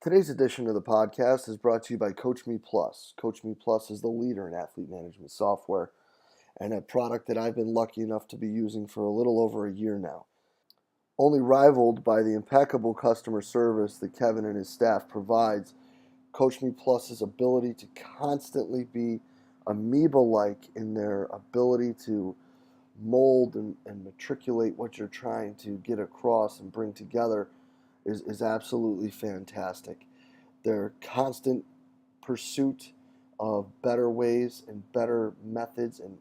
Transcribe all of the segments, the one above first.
Today's edition of the podcast is brought to you by Coach Me Plus. Coach Me Plus is the leader in athlete management software and a product that I've been lucky enough to be using for a little over a year now. Only rivaled by the impeccable customer service that Kevin and his staff provides, Coach Me Plus's ability to constantly be amoeba-like in their ability to mold and matriculate what you're trying to get across and bring together is absolutely fantastic. Their constant pursuit of better ways and better methods and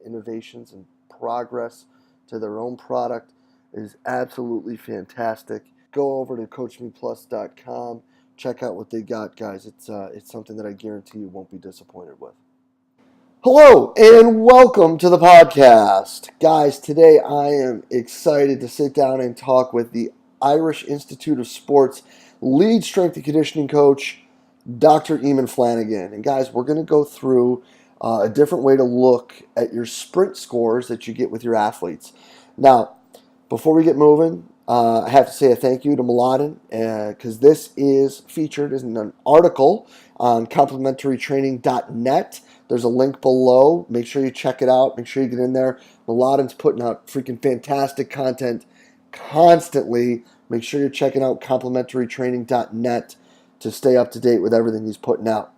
innovations and progress to their own product is absolutely fantastic. Go over to CoachMePlus.com. Check out what they got, guys. It's something that I guarantee you won't be disappointed with. Hello and welcome to the podcast. Guys, today I am excited to sit down and talk with the Irish Institute of Sports lead strength and conditioning coach, Dr. Eamonn Flanagan. And guys, we're going to go through a different way to look at your sprint scores that you get with your athletes. Now, before we get moving, I have to say a thank you to Mladen because this is featured in an article on complementarytraining.net. There's a link below. Make sure you check it out. Make sure you get in there. Mladen's putting out freaking fantastic content constantly. Make sure you're checking out complementarytraining.net to stay up to date with everything he's putting out.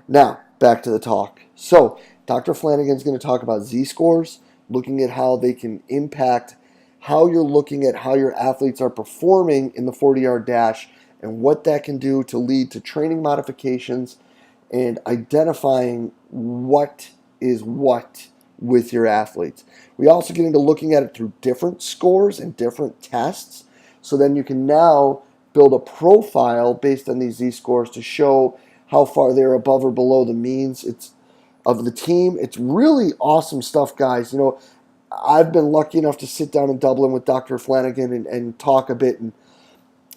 Now, back to the talk. So, Dr. Flanagan's going to talk about ZScores, looking at how they can impact how you're looking at how your athletes are performing in the 40-yard dash and what that can do to lead to training modifications and identifying what is what with your athletes. We also get into looking at it through different scores and different tests. So then you can now build a profile based on these Z-scores to show how far they're above or below the means of the team. It's really awesome stuff, guys. You know, I've been lucky enough to sit down in Dublin with Dr. Flanagan and talk a bit, and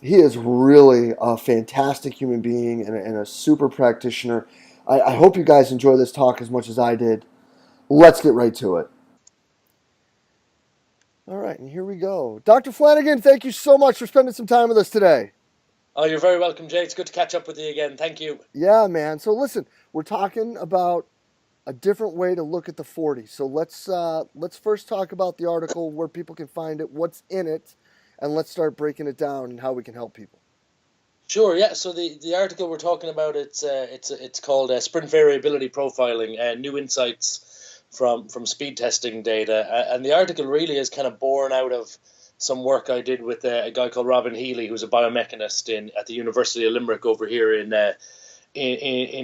he is really a fantastic human being and a super practitioner. I hope you guys enjoy this talk as much as I did. Let's get right to it. All right, and here we go. Dr. Flanagan, thank you so much for spending some time with us today. Oh, you're very welcome, Jay. It's good to catch up with you again. Thank you. Yeah, man. So listen, we're talking about a different way to look at the 40. So let's first talk about the article, where people can find it, what's in it, and let's start breaking it down and how we can help people. Sure, yeah. So the article we're talking about, it's called Sprint Variability Profiling, New Insights from Speed Testing Data. And the article really is kind of born out of some work I did with a guy called Robin Healy, who's a biomechanist at the University of Limerick over here in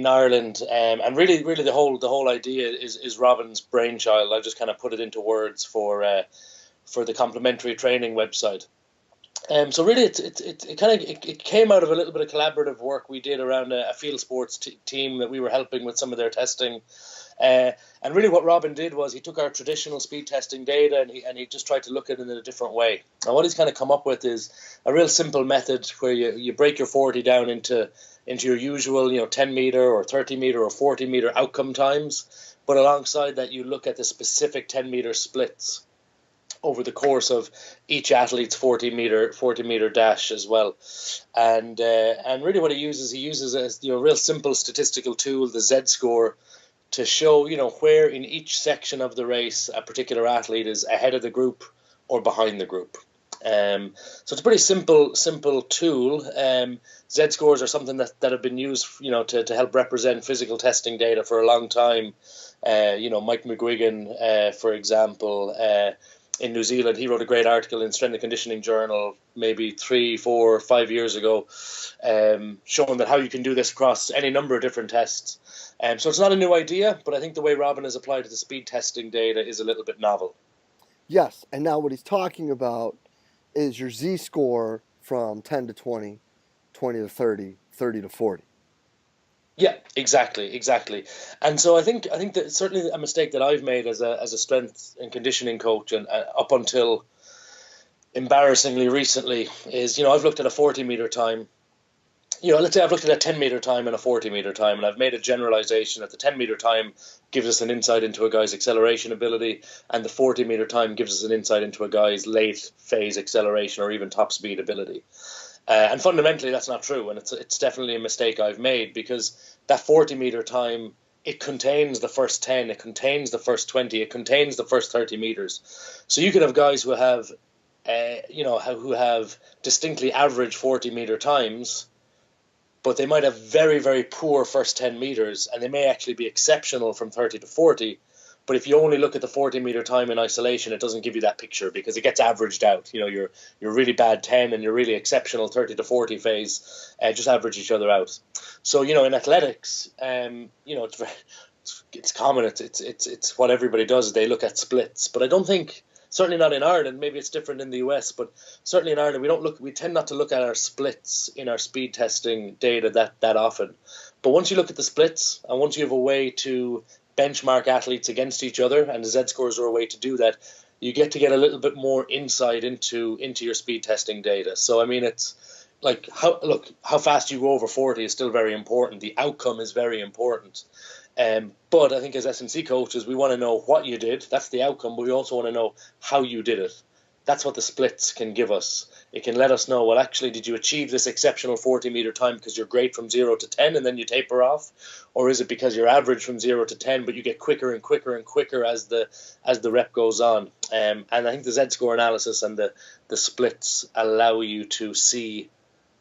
Ireland, and really the whole idea is Robin's brainchild. I just kind of put it into words for the complementary training website. So really, it came out of a little bit of collaborative work we did around a field sports team that we were helping with some of their testing. And really what Robin did was he took our traditional speed testing data and he just tried to look at it in a different way. Now what he's kind of come up with is a real simple method where you break your 40 down into your usual 10 meter or 30 meter or 40 meter outcome times, but alongside that you look at the specific 10 meter splits over the course of each athlete's 40 meter dash as well. And really what he uses a real simple statistical tool, the Z-score, to show where in each section of the race a particular athlete is ahead of the group or behind the group. So it's a pretty simple tool. Z-scores are something that have been used to help represent physical testing data for a long time. Mike McGuigan, for example, in New Zealand, he wrote a great article in Strength and Conditioning Journal maybe 3, 4, 5 years ago, showing that how you can do this across any number of different tests. So it's not a new idea, but I think the way Robin has applied it to speed testing data is a little bit novel. Yes, and now what he's talking about is your Z-score from 10 to 20, 20 to 30, 30 to 40. Yeah, exactly. And so I think that certainly a mistake that I've made as a strength and conditioning coach, and up until embarrassingly recently, is I've looked at a 40 meter time. Let's say I've looked at a 10 meter time and a 40 meter time, and I've made a generalization that the 10 meter time gives us an insight into a guy's acceleration ability, and the 40 meter time gives us an insight into a guy's late phase acceleration or even top speed ability. And fundamentally, that's not true, and it's definitely a mistake I've made, because that 40-meter time, it contains the first 10, it contains the first 20, it contains the first 30 meters. So you could have guys who have, who have distinctly average 40-meter times, but they might have very, very poor first 10 meters, and they may actually be exceptional from 30 to 40. But if you only look at the 40-meter time in isolation, it doesn't give you that picture, because it gets averaged out. You're really bad 10 and you're really exceptional 30 to 40 phase, just average each other out. So in athletics, it's common. It's what everybody does. They look at splits, but I don't think, certainly not in Ireland. Maybe it's different in the US, but certainly in Ireland we tend not to look at our splits in our speed testing data that often. But once you look at the splits, and once you have a way to benchmark athletes against each other, and the Z-scores are a way to do that, you get a little bit more insight into your speed testing data. So I mean, it's like how fast you go over 40 is still very important. The outcome is very important. But I think as S&C coaches, we want to know what you did. That's the outcome, but we also want to know how you did it. That's what the splits can give us. It can let us know, well, actually, did you achieve this exceptional 40-meter time because you're great from 0 to 10 and then you taper off? Or is it because you're average from 0 to 10, but you get quicker and quicker and quicker as the rep goes on? And I think the Z-score analysis and the splits allow you to see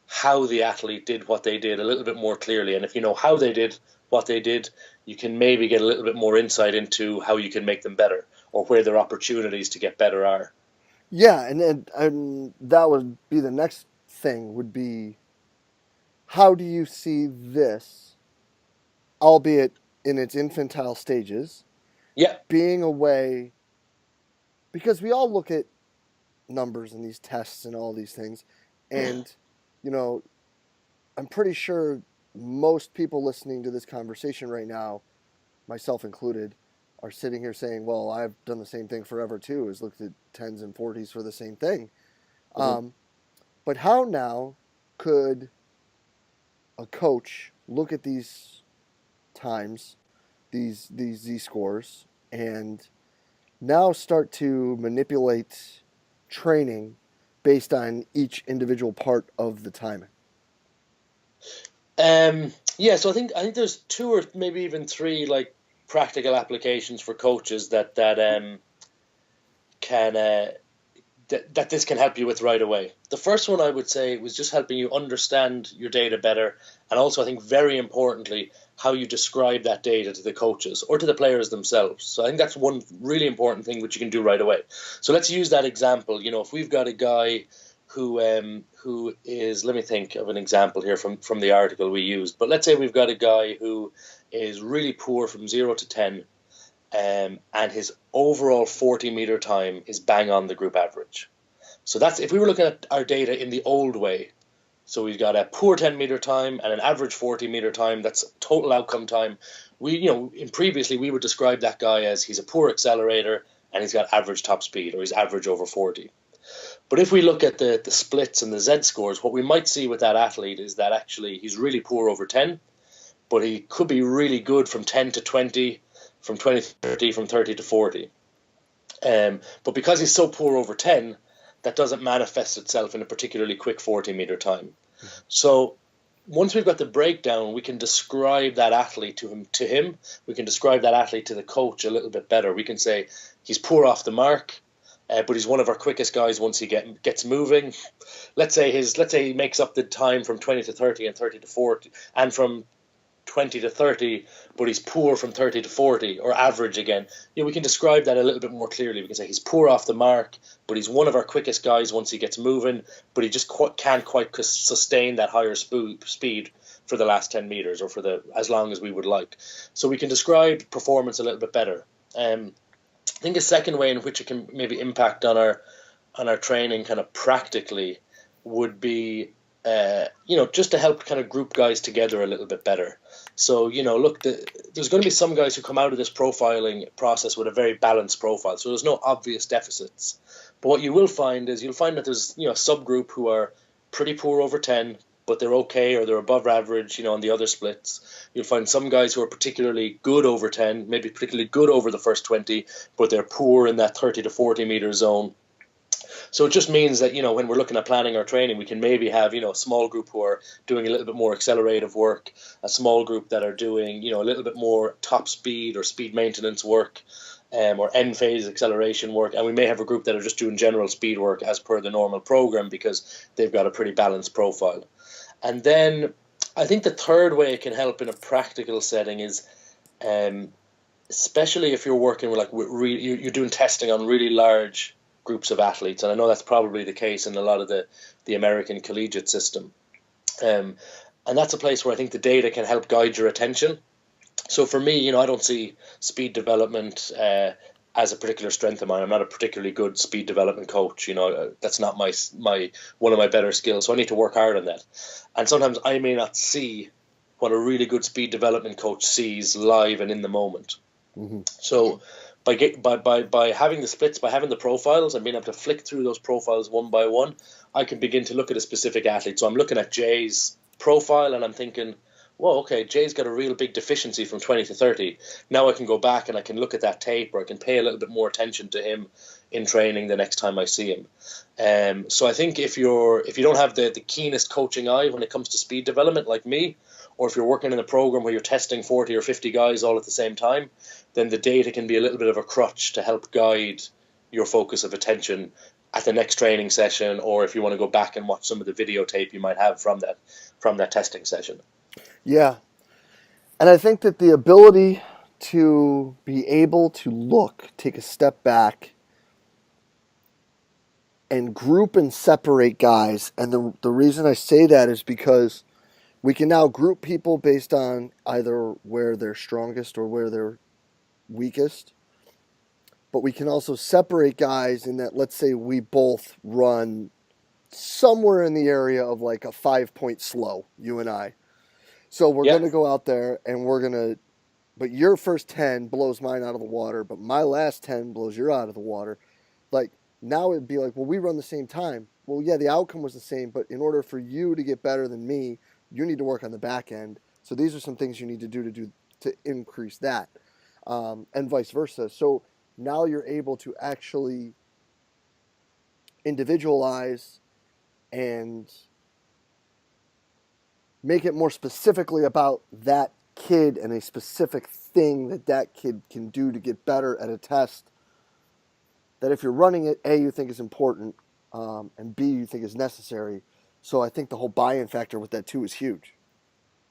how the athlete did what they did a little bit more clearly. And if you know how they did what they did, you can maybe get a little bit more insight into how you can make them better, or where their opportunities to get better are. Yeah, and that would be the next thing, would be, how do you see this, albeit in its infantile stages, Yeah. being a way, because we all look at numbers and these tests and all these things, and I'm pretty sure most people listening to this conversation right now, myself included, are sitting here saying, well, I've done the same thing forever too, is looked at 10s and 40s for the same thing. Mm-hmm. But how now could a coach look at these times, these Z-scores, and now start to manipulate training based on each individual part of the timing? Yeah, so I think there's 2 or maybe even 3 like practical applications for coaches that can that this can help you with right away. The first one I would say was just helping you understand your data better, and also I think very importantly how you describe that data to the coaches or to the players themselves. So I think that's one really important thing which you can do right away. So let's use that example. If we've got a guy who is, let me think of an example here from the article we used. But let's say we've got a guy who is really poor from 0 to 10, and his overall 40-meter time is bang on the group average. So that's, if we were looking at our data in the old way, so we've got a poor 10-meter time and an average 40-meter time, that's total outcome time. Previously we would describe that guy as he's a poor accelerator and he's got average top speed, or he's average over 40. But if we look at the splits and the Z-scores, what we might see with that athlete is that actually he's really poor over 10, but he could be really good from 10 to 20, from 20 to 30, from 30 to 40. But because he's so poor over 10, that doesn't manifest itself in a particularly quick 40-meter time. So once we've got the breakdown, we can describe that athlete to him. We can describe that athlete to the coach a little bit better. We can say he's poor off the mark, but he's one of our quickest guys once he gets moving. Let's say he makes up the time from 20 to 30 and 30 to 40, and from 20 to 30, but he's poor from 30 to 40, or average again. We can describe that a little bit more clearly. We can say he's poor off the mark, but he's one of our quickest guys once he gets moving, but he just can't quite sustain that higher speed for the last 10 meters, or for as long as we would like. So we can describe performance a little bit better. I think a second way in which it can maybe impact on our training kind of practically would be just to help kind of group guys together a little bit better. So look, there's going to be some guys who come out of this profiling process with a very balanced profile, so there's no obvious deficits. But what you will find is that there's a subgroup who are pretty poor over 10, but they're okay, or they're above average, on the other splits. You'll find some guys who are particularly good over 10, maybe particularly good over the first 20, but they're poor in that 30 to 40 meter zone. So it just means that, when we're looking at planning our training, we can maybe have, a small group who are doing a little bit more accelerative work, a small group that are doing, a little bit more top speed or speed maintenance work, or end phase acceleration work. And we may have a group that are just doing general speed work as per the normal program because they've got a pretty balanced profile. And then I think the third way it can help in a practical setting is, especially if you're working with you're doing testing on really large groups of athletes, and I know that's probably the case in a lot of the American collegiate system, and that's a place where I think the data can help guide your attention. So for me, I don't see speed development as a particular strength of mine. I'm not a particularly good speed development coach. That's not my one of my better skills. So I need to work hard on that. And sometimes I may not see what a really good speed development coach sees live and in the moment. Mm-hmm. So by having the splits, by having the profiles and being able to flick through those profiles one by one, I can begin to look at a specific athlete. So I'm looking at Jay's profile and I'm thinking, whoa, okay, Jay's got a real big deficiency from 20 to 30. Now I can go back and I can look at that tape, or I can pay a little bit more attention to him in training the next time I see him. So I think if you don't have the keenest coaching eye when it comes to speed development like me, or if you're working in a program where you're testing 40 or 50 guys all at the same time, then the data can be a little bit of a crutch to help guide your focus of attention at the next training session, or if you want to go back and watch some of the videotape you might have from that testing session. Yeah. And I think that the ability to be able to take a step back and group and separate guys, and the reason I say that is because we can now group people based on either where they're strongest or where they're weakest. But we can also separate guys in that, let's say we both run somewhere in the area of like a 5-point slow, you and I. So we're going to go out there and but your first 10 blows mine out of the water, but my last 10 blows your out of the water. Like, now it'd be like, well, we run the same time. Well, yeah, the outcome was the same, but in order for you to get better than me, you need to work on the back end. So these are some things you need to do to increase that, and vice versa. So now you're able to actually individualize and make it more specifically about that kid and a specific thing that kid can do to get better at a test. That if you're running it, A, you think is important, and B, you think is necessary. So I think the whole buy-in factor with that too is huge.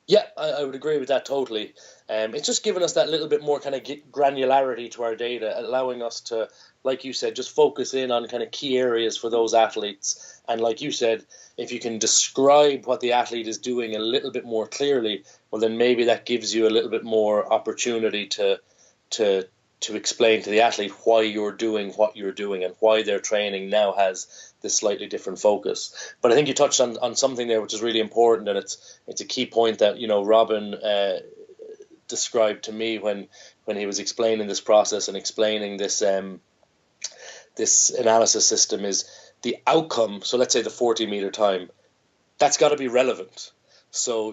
Yeah, I would agree with that totally. It's just giving us that little bit more kind of granularity to our data, allowing us to, like you said, just focus in on kind of key areas for those athletes. And like you said, if you can describe what the athlete is doing a little bit more clearly, well, then maybe that gives you a little bit more opportunity to explain to the athlete why you're doing what you're doing and why their training now has this slightly different focus. But I think you touched on something there which is really important, and it's a key point that Robin described to me when he was explaining this process and explaining this this analysis system is the outcome. So let's say the 40-meter time, that's got to be relevant. So,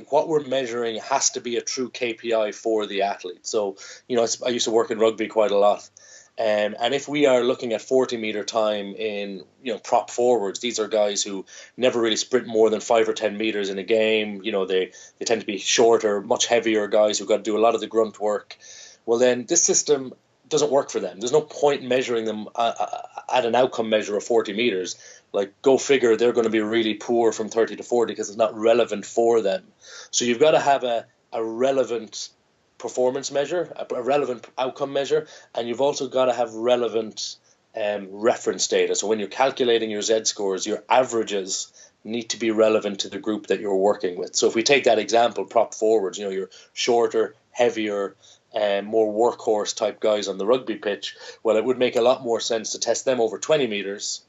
what we're measuring has to be a true KPI for the athlete. So, I used to work in rugby quite a lot. And if we are looking at 40-meter time in, prop forwards, these are guys who never really sprint more than 5 or 10 meters in a game. They tend to be shorter, much heavier guys who've got to do a lot of the grunt work. Well, then this system doesn't work for them. There's no point measuring them at an outcome measure of 40 meters. Like, go figure, they're going to be really poor from 30 to 40 because it's not relevant for them. So you've got to have a relevant performance measure, a relevant outcome measure, and you've also got to have relevant reference data. So when you're calculating your Z-scores, your averages need to be relevant to the group that you're working with. So if we take that example, prop forwards, you're shorter, heavier, more workhorse type guys on the rugby pitch, well, it would make a lot more sense to test them over 20 meters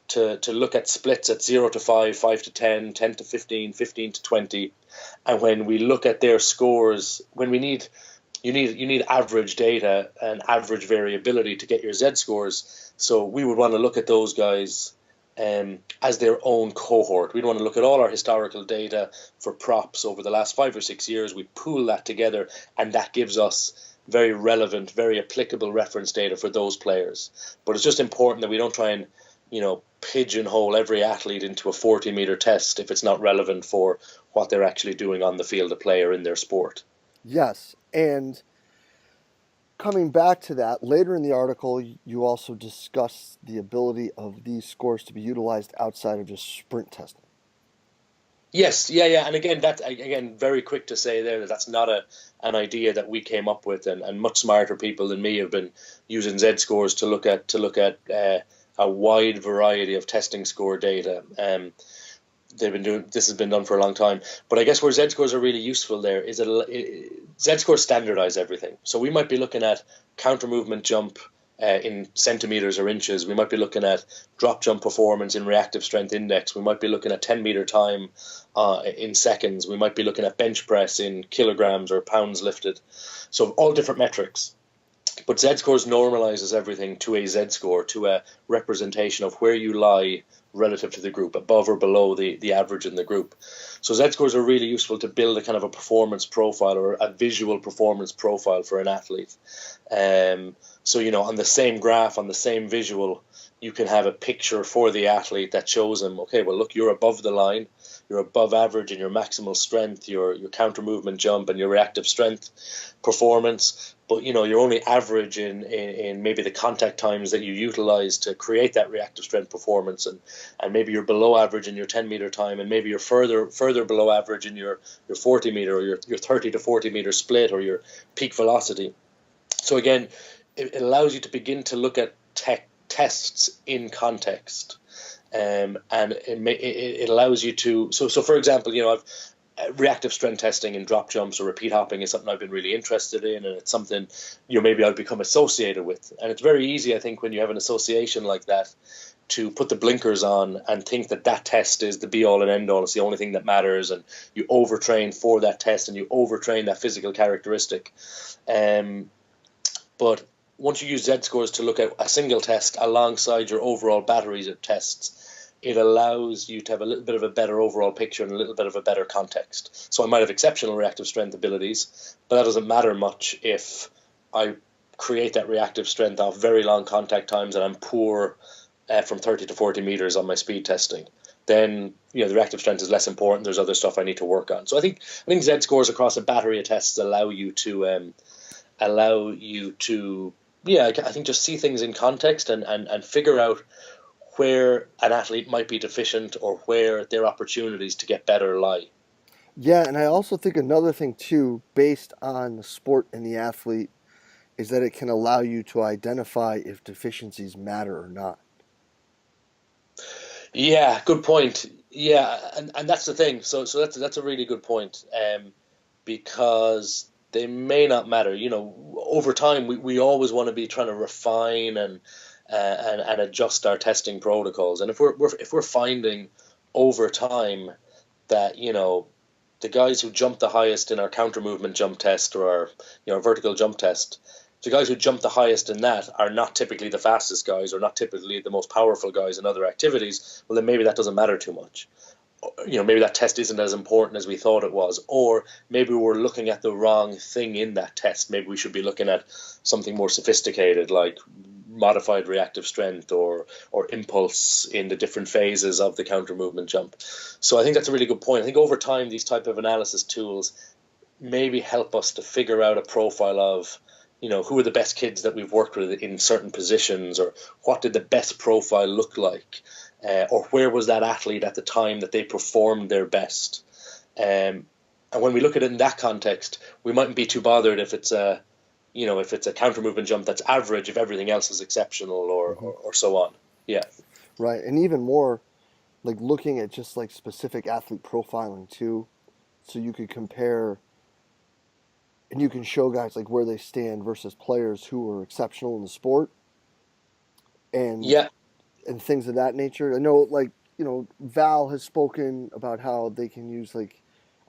to look at splits at 0 to 5, 5 to 10, 10 to 15, 15 to 20. And when we look at their scores, when you need average data and average variability to get your Z-scores. So we would want to look at those guys as their own cohort. We'd want to look at all our historical data for props over the last 5 or 6 years. We pool that together, and that gives us very relevant, very applicable reference data for those players. But it's just important that we don't try and pigeonhole every athlete into a 40-meter test if it's not relevant for what they're actually doing on the field of play or in their sport. Yes, and coming back to that, later in the article, you also discuss the ability of these scores to be utilized outside of just sprint testing. Yes, yeah, yeah, and again, that again, very quick to say there that that's not an idea that we came up with, and much smarter people than me have been using Z-scores to look at a wide variety of testing score data. They've been doing this has been done for a long time, but I guess where Z-scores are really useful there is Z-scores standardize everything. So we might be looking at counter movement jump in centimeters or inches. We might be looking at drop jump performance in reactive strength index. We might be looking at 10-meter time in seconds. We might be looking at bench press in kilograms or pounds lifted. So all different metrics. But Z-scores normalizes everything to a Z-score, to a representation of where you lie relative to the group, above or below the average in the group. So Z-scores are really useful to build a kind of a performance profile or a visual performance profile for an athlete. So, on the same graph, on the same visual, you can have a picture for the athlete that shows them, okay, well, look, you're above the line, you're above average in your maximal strength, your counter movement jump, and your reactive strength performance. But you're only average in maybe the contact times that you utilize to create that reactive strength performance, and maybe you're below average in your 10-meter time, and maybe you're further below average in your 40-meter or your 30 to 40-meter split or your peak velocity. So again, it allows you to begin to look at tests in context, and it allows you to. So for example, I've reactive strength testing in drop jumps or repeat hopping is something I've been really interested in, and it's something maybe I'll become associated with. And it's very easy, I think, when you have an association like that, to put the blinkers on and think that test is the be all and end all. It's the only thing that matters, and you overtrain for that test and you overtrain that physical characteristic. But once you use Z-scores to look at a single test alongside your overall batteries of tests, it allows you to have a little bit of a better overall picture and a little bit of a better context. So I might have exceptional reactive strength abilities, but that doesn't matter much if I create that reactive strength off very long contact times and I'm poor from 30 to 40 meters on my speed testing. Then the reactive strength is less important. There's other stuff I need to work on. So I think Z-scores across a battery of tests allow you to I think just see things in context and figure out where an athlete might be deficient or where their opportunities to get better lie. Yeah, and I also think another thing too, based on the sport and the athlete, is that it can allow you to identify if deficiencies matter or not. Yeah, good point. Yeah, and that's the thing. So that's a really good point. Because they may not matter. Over time, we always want to be trying to refine and adjust our testing protocols. And if we're finding over time that the guys who jump the highest in our counter movement jump test or our vertical jump test, the guys who jump the highest in that are not typically the fastest guys or not typically the most powerful guys in other activities, well, then maybe that doesn't matter too much. Maybe that test isn't as important as we thought it was, or maybe we're looking at the wrong thing in that test. Maybe we should be looking at something more sophisticated, like modified reactive strength or impulse in the different phases of the counter movement jump. So I think that's a really good point. I think over time, these type of analysis tools maybe help us to figure out a profile of who are the best kids that we've worked with in certain positions, or what did the best profile look like. Or where was that athlete at the time that they performed their best? And when we look at it in that context, we mightn't be too bothered if it's a counter movement jump that's average, if everything else is exceptional, Mm-hmm. or so on. Yeah. Right, and even more, like looking at just like specific athlete profiling too, so you could compare and you can show guys like where they stand versus players who are exceptional in the sport and Yeah. things of that nature. I know, like, Val has spoken about how they can use like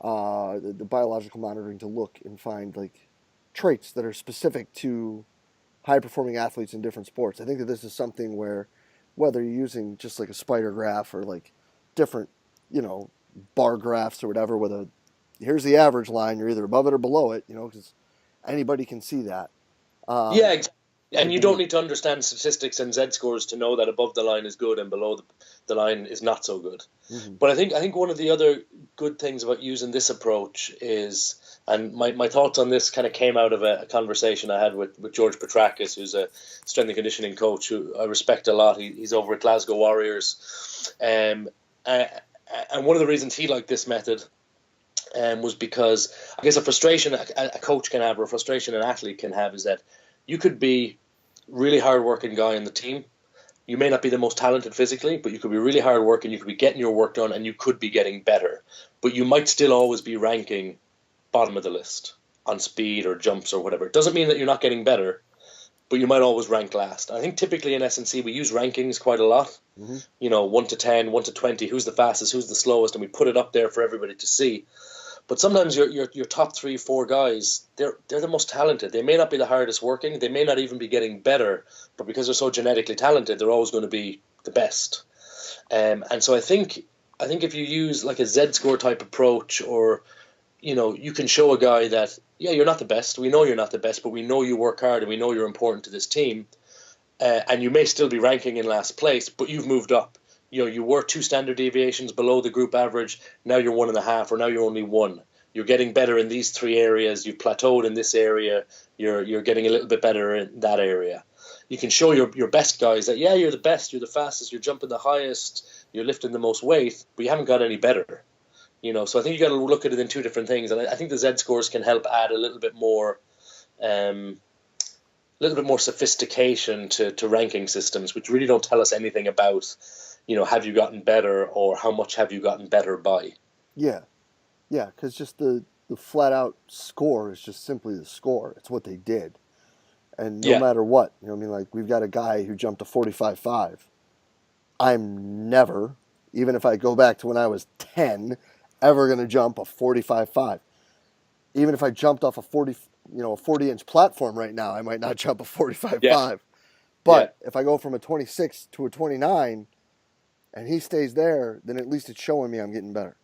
the biological monitoring to look and find like traits that are specific to high performing athletes in different sports. I think that this is something where whether you're using just like a spider graph or like different, bar graphs or whatever, whether here's the average line, you're either above it or below it, because anybody can see that. Um, Yeah. And I you don't believe. need to understand statistics and Z scores to know that above the line is good and below the line is not so good. Hmm. But I think one of the other good things about using this approach is, and my thoughts on this kind of came out of a conversation I had with George Petrakis, who's a strength and conditioning coach who I respect a lot. He's over at Glasgow Warriors. Uh, and one of the reasons he liked this method was because I guess a frustration a coach can have, or a frustration an athlete can have, is that you could be really hard-working guy in the team. You may not be the most talented physically, but you could be really hard-working. You could be getting your work done, and you could be getting better. But you might still always be ranking bottom of the list on speed or jumps or whatever. It doesn't mean that you're not getting better, but you might always rank last. I think typically in S&C we use rankings quite a lot. Hmm. 1 to 10, 1 to 20, who's the fastest, who's the slowest, and we put it up there for everybody to see. But sometimes your top 3, 4 guys, they're the most talented. They may not be the hardest working. They may not even be getting better, but because they're so genetically talented, they're always going to be the best. And so I think if you use like a Z score type approach, or you can show a guy that, yeah, you're not the best. We know you're not the best, but we know you work hard and we know you're important to this team. And you may still be ranking in last place, but you've moved up. You were 2 standard deviations below the group average. Now you're 1.5, or now you're only 1. You're getting better in these 3 areas. You've plateaued in this area. You're getting a little bit better in that area. You can show your best guys that, yeah, you're the best, you're the fastest, you're jumping the highest, you're lifting the most weight, but you haven't got any better. So I think you got to look at it in 2 different things, and I think the Z scores can help add a little bit more sophistication to ranking systems, which really don't tell us anything about, have you gotten better, or how much have you gotten better by? Yeah, yeah, because just the flat out score is just simply the score. It's what they did, and no Yeah, matter what, I mean, like we've got a guy who jumped a 45.5. I'm never, even if I go back to when I was 10, ever going to jump a 45.5. Even if I jumped off a 40-inch platform right now, I might not jump a yeah, 45.5. yeah. But if I go from a 26 to a 29 and he stays there, then at least it's showing me I'm getting better.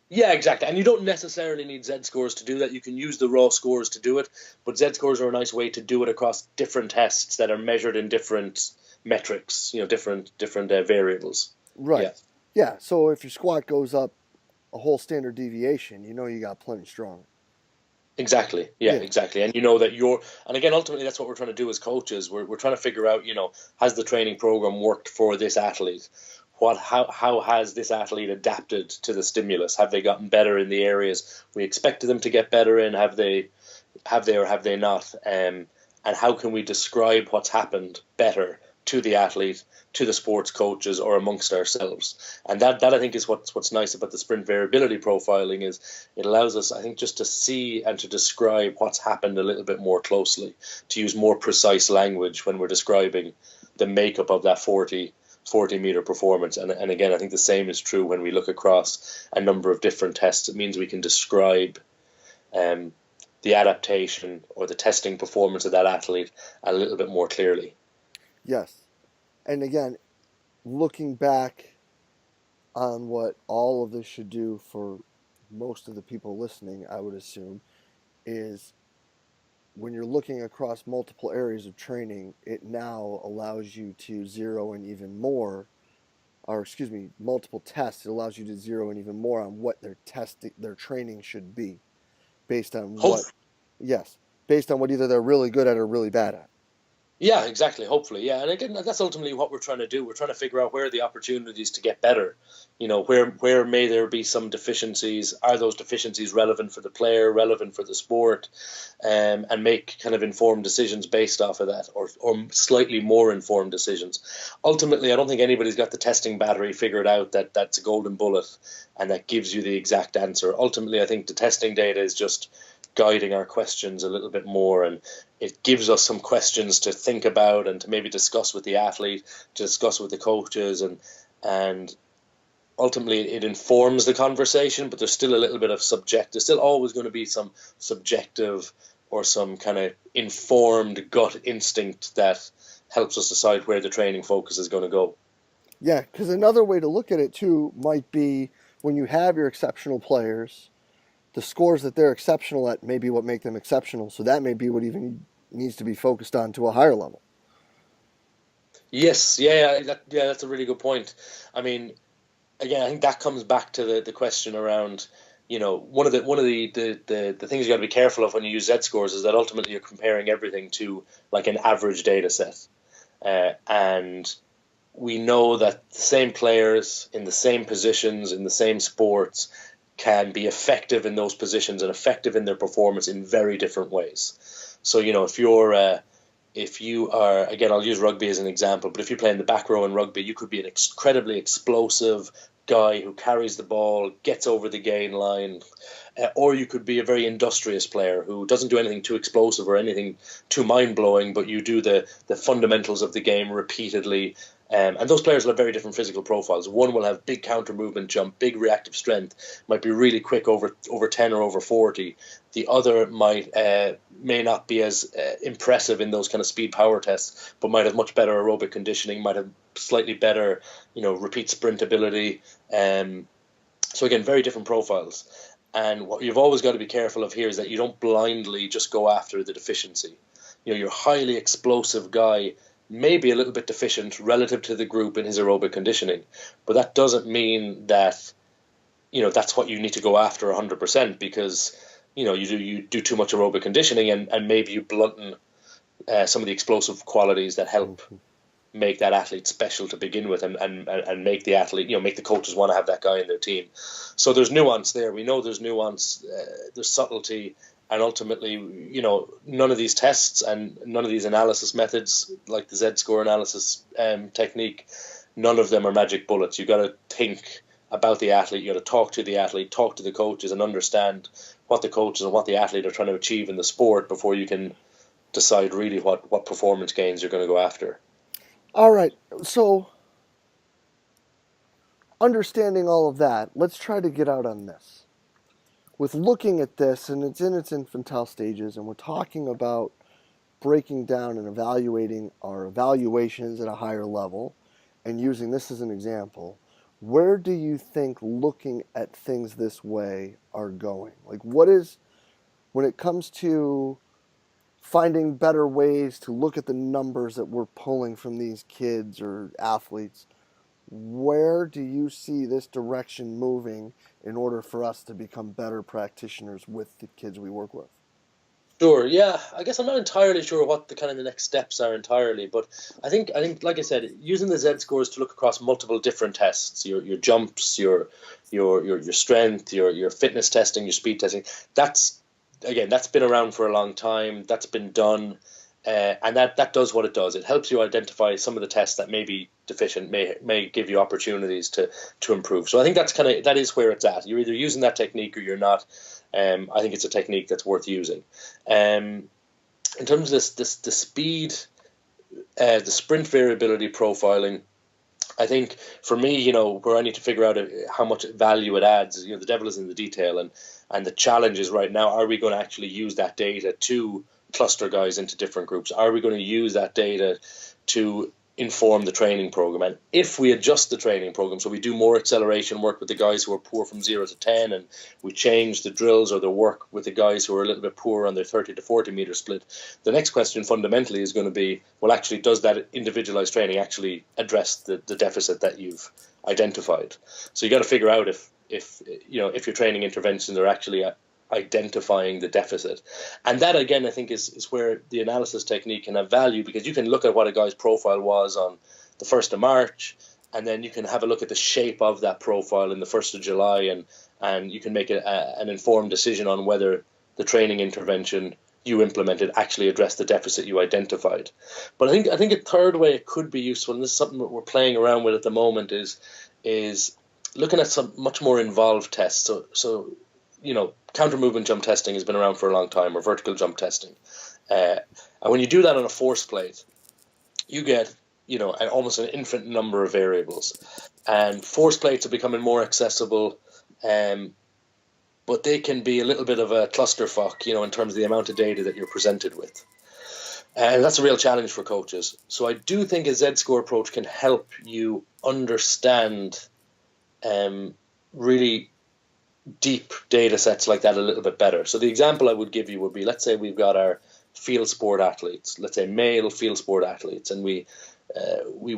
Yeah, exactly. And you don't necessarily need Z scores to do that. You can use the raw scores to do it, but Z scores are a nice way to do it across different tests that are measured in different metrics, different variables. Right. Yeah. Yeah. So if your squat goes up a whole standard deviation, you got plenty stronger. Exactly. Yeah, Yeah. exactly. And you know that and again, ultimately, that's what we're trying to do as coaches. We're trying to figure out, has the training program worked for this athlete? How has this athlete adapted to the stimulus? Have they gotten better in the areas we expected them to get better in? Have they or have they not? And how can we describe what's happened better to the athlete, to the sports coaches, or amongst ourselves? And that I think is what's nice about the sprint variability profiling, is it allows us, I think, just to see and to describe what's happened a little bit more closely, to use more precise language when we're describing the makeup of that 40-meter performance. And again, I think the same is true when we look across a number of different tests. It means we can describe um, the adaptation or the testing performance of that athlete a little bit more clearly. Yes. And again, looking back on what all of this should do for most of the people listening, I would assume, is when you're looking across multiple areas of training, it now allows you to zero in even more, or excuse me, multiple tests. It allows you to zero in even more on what their training should be, based on Hope what, yes, based on what either they're really good at or really bad at. Yeah, exactly. Hopefully, yeah. And again, that's ultimately what we're trying to do. We're trying to figure out where are the opportunities to get better. Where may there be some deficiencies? Are those deficiencies relevant for the player, relevant for the sport, and make kind of informed decisions based off of that, or slightly more informed decisions. Ultimately, I don't think anybody's got the testing battery figured out that's a golden bullet and that gives you the exact answer. Ultimately, I think the testing data is just guiding our questions a little bit more, and it gives us some questions to think about and to maybe discuss with the athlete, to discuss with the coaches, and ultimately it informs the conversation, but there's still a little bit of there's still always going to be some subjective or some kind of informed gut instinct that helps us decide where the training focus is going to go. Yeah, because another way to look at it too might be when you have your exceptional players, the scores that they're exceptional at may be what make them exceptional. So that may be what even needs to be focused on to a higher level. Yes, yeah, that's a really good point. I mean, again, I think that comes back to the question around, one of the things you got to be careful of when you use Z scores is that ultimately you're comparing everything to like an average data set, and we know that the same players in the same positions in the same sports can be effective in those positions and effective in their performance in very different ways. So if you are, again, I'll use rugby as an example, but if you play in the back row in rugby, you could be an incredibly explosive guy who carries the ball, gets over the gain line, or you could be a very industrious player who doesn't do anything too explosive or anything too mind-blowing, but you do the fundamentals of the game repeatedly. And those players will have very different physical profiles. One will have big counter movement jump, big reactive strength, might be really quick over 10 or over 40. The other may not be as impressive in those kind of speed power tests, but might have much better aerobic conditioning, might have slightly better, repeat sprint ability. So again, very different profiles. And what you've always got to be careful of here is that you don't blindly just go after the deficiency. Your highly explosive guy may be a little bit deficient relative to the group in his aerobic conditioning, but that doesn't mean that that's what you need to go after 100%, because you do too much aerobic conditioning and maybe you blunten some of the explosive qualities that help make that athlete special to begin with, and make the athlete, make the coaches want to have that guy in their team. So there's nuance there. We know there's nuance, there's subtlety. And ultimately, none of these tests and none of these analysis methods, like the Z-score analysis technique, none of them are magic bullets. You've got to think about the athlete. You've got to talk to the athlete, talk to the coaches, and understand what the coaches and what the athlete are trying to achieve in the sport before you can decide really what performance gains you're going to go after. All right. So, understanding all of that, let's try to get out on this. With looking at this, and it's in its infantile stages, and we're talking about breaking down and evaluating our evaluations at a higher level, and using this as an example, where do you think looking at things this way are going? Like, when it comes to finding better ways to look at the numbers that we're pulling from these kids or athletes, where do you see this direction moving in order for us to become better practitioners with the kids we work with? Sure, yeah. I guess I'm not entirely sure what the next steps are entirely, but I think like I said, using the Z scores to look across multiple different tests, your jumps, your strength, your fitness testing, your speed testing, that's been around for a long time. That's been done. And that does what it does. It helps you identify some of the tests that may be deficient, may give you opportunities to improve. So I think that is where it's at. You're either using that technique or you're not. I think it's a technique that's worth using. In terms of the speed, the sprint variability profiling, I think for me, where I need to figure out how much value it adds, the devil is in the detail, and the challenge is right now, are we going to actually use that data to cluster guys into different groups? Are we going to use that data to inform the training program? And if we adjust the training program, so we do more acceleration work with the guys who are poor from 0 to 10, and we change the drills or the work with the guys who are a little bit poor on their 30 to 40 meter split, the next question fundamentally is going to be, well, actually, does that individualized training actually address the deficit that you've identified? So you got to figure out if your training interventions are actually identifying the deficit. And that, again, I think is where the analysis technique can have value, because you can look at what a guy's profile was on the 1st of March, and then you can have a look at the shape of that profile in the 1st of July, and you can make an informed decision on whether the training intervention you implemented actually addressed the deficit you identified. But I think a third way it could be useful, and this is something that we're playing around with at the moment, is looking at some much more involved tests. So counter movement jump testing has been around for a long time, or vertical jump testing. And when you do that on a force plate, you get, almost an infinite number of variables. And force plates are becoming more accessible, but they can be a little bit of a clusterfuck, in terms of the amount of data that you're presented with. And that's a real challenge for coaches. So I do think a Z-score approach can help you understand really deep data sets like that a little bit better. So the example I would give you would be, let's say we've got our field sport athletes, let's say male field sport athletes, and we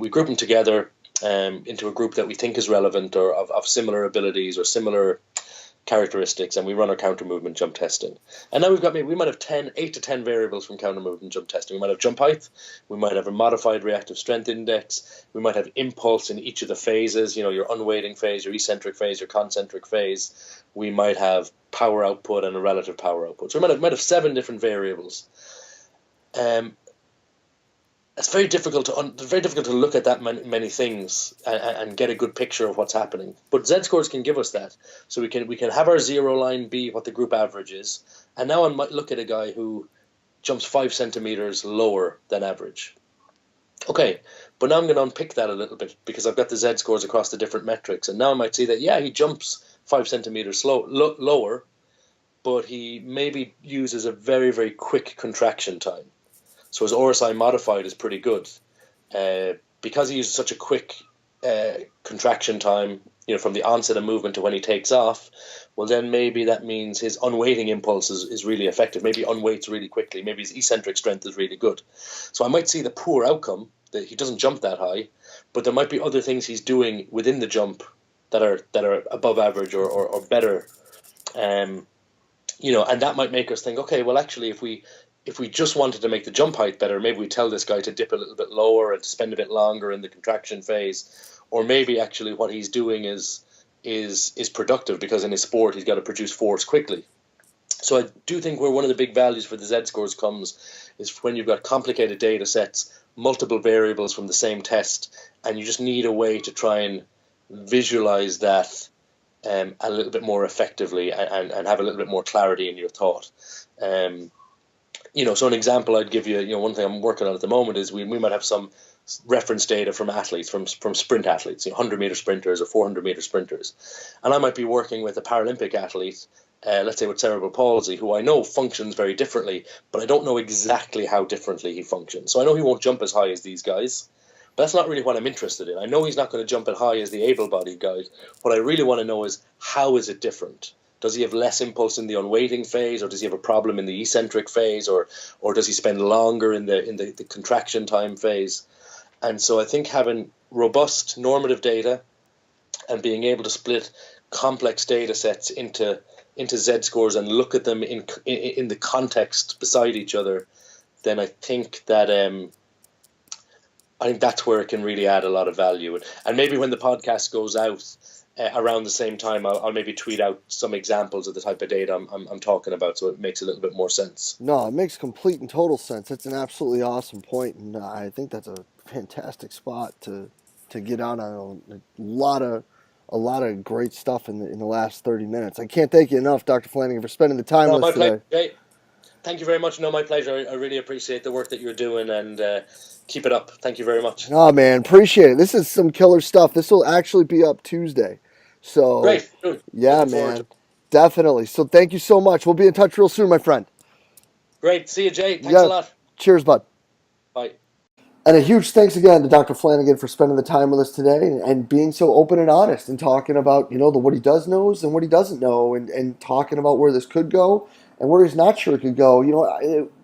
group them together into a group that we think is relevant or of similar abilities or similar characteristics, and we run our counter movement jump testing. And now we might have 8 to 10 variables from counter movement jump testing. We might have jump height, we might have a modified reactive strength index, we might have impulse in each of the phases, your unweighting phase, your eccentric phase, your concentric phase. We might have power output and a relative power output. So we might have 7 different variables. It's very difficult to look at that many things and get a good picture of what's happening. But Z-scores can give us that, so we can have our zero line be what the group average is, and now I might look at a guy who jumps 5 centimeters lower than average. Okay, but now I'm going to unpick that a little bit because I've got the Z-scores across the different metrics, and now I might see that he jumps 5 centimeters lower, but he maybe uses a very, very quick contraction time. So his RSI modified is pretty good. Because he uses such a quick contraction time, from the onset of movement to when he takes off, well, then maybe that means his unweighting impulse is really effective. Maybe he unweights really quickly. Maybe his eccentric strength is really good. So I might see the poor outcome, that he doesn't jump that high, but there might be other things he's doing within the jump that are above average or better. And that might make us think, okay, well, actually, if we just wanted to make the jump height better, maybe we tell this guy to dip a little bit lower and to spend a bit longer in the contraction phase, or maybe actually what he's doing is productive because in his sport he's got to produce force quickly. So I do think where one of the big values for the Z-scores comes is when you've got complicated data sets, multiple variables from the same test, and you just need a way to try and visualize that a little bit more effectively and have a little bit more clarity in your thought. So an example I'd give you, one thing I'm working on at the moment is we might have some reference data from athletes, from sprint athletes, 100-meter sprinters or 400-meter sprinters. And I might be working with a Paralympic athlete, let's say with cerebral palsy, who I know functions very differently, but I don't know exactly how differently he functions. So I know he won't jump as high as these guys, but that's not really what I'm interested in. I know he's not going to jump as high as the able-bodied guys. What I really want to know is, how is it different? Does he have less impulse in the unweighting phase, or does he have a problem in the eccentric phase, or does he spend longer in the contraction time phase? And so I think having robust normative data and being able to split complex data sets into Z-scores and look at them in the context beside each other, then I think that's where it can really add a lot of value. And maybe when the podcast goes out, around the same time, I'll maybe tweet out some examples of the type of data I'm talking about, so it makes a little bit more sense. No, it makes complete and total sense. It's an absolutely awesome point, and I think that's a fantastic spot to get out on a lot of great stuff in the last 30 minutes. I can't thank you enough, Dr. Flanagan, for spending the time with us today. Hey, thank you very much. No, my pleasure. I really appreciate the work that you're doing, and keep it up. Thank you very much. Oh, man, appreciate it. This is some killer stuff. This will actually be up Tuesday. So, great. Yeah, man, definitely. So thank you so much. We'll be in touch real soon, my friend. Great. See you, Jay. Thanks a lot. Cheers, bud. Bye. And a huge thanks again to Dr. Flanagan for spending the time with us today and being so open and honest and talking about, what he does knows and what he doesn't know, and talking about where this could go and where he's not sure it could go.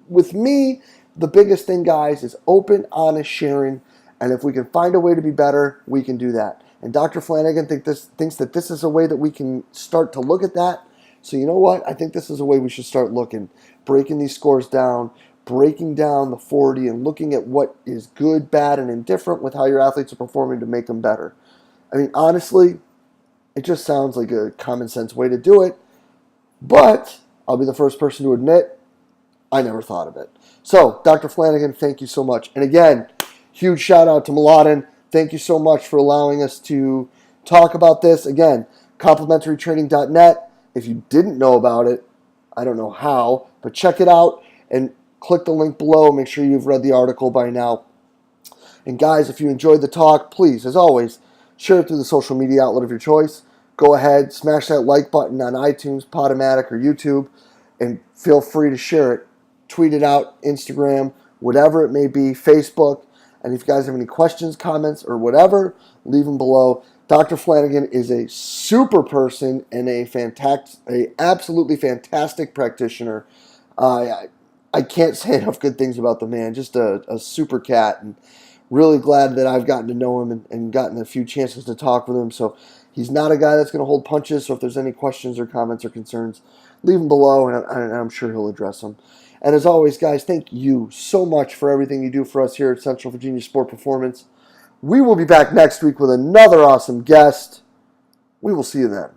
With me, the biggest thing, guys, is open, honest sharing. And if we can find a way to be better, we can do that. And Dr. Flanagan thinks that this is a way that we can start to look at that. So you know what? I think this is a way we should start looking, breaking these scores down, breaking down the 40 and looking at what is good, bad, and indifferent with how your athletes are performing to make them better. I mean, honestly, it just sounds like a common sense way to do it. But I'll be the first person to admit I never thought of it. So, Dr. Flanagan, thank you so much. And again, huge shout out to Mladen. Thank you so much for allowing us to talk about this. Again, complementarytraining.net. If you didn't know about it, I don't know how, but check it out and click the link below. Make sure you've read the article by now. And guys, if you enjoyed the talk, please, as always, share it through the social media outlet of your choice. Go ahead, smash that like button on iTunes, Podomatic, or YouTube, and feel free to share it. Tweet it out, Instagram, whatever it may be, Facebook. And if you guys have any questions, comments, or whatever, leave them below. Dr. Flanagan is a super person and a absolutely fantastic practitioner. I can't say enough good things about the man. Just a super cat, and really glad that I've gotten to know him and gotten a few chances to talk with him. So he's not a guy that's going to hold punches. So if there's any questions or comments or concerns, leave them below, and I'm sure he'll address them. And as always, guys, thank you so much for everything you do for us here at Central Virginia Sport Performance. We will be back next week with another awesome guest. We will see you then.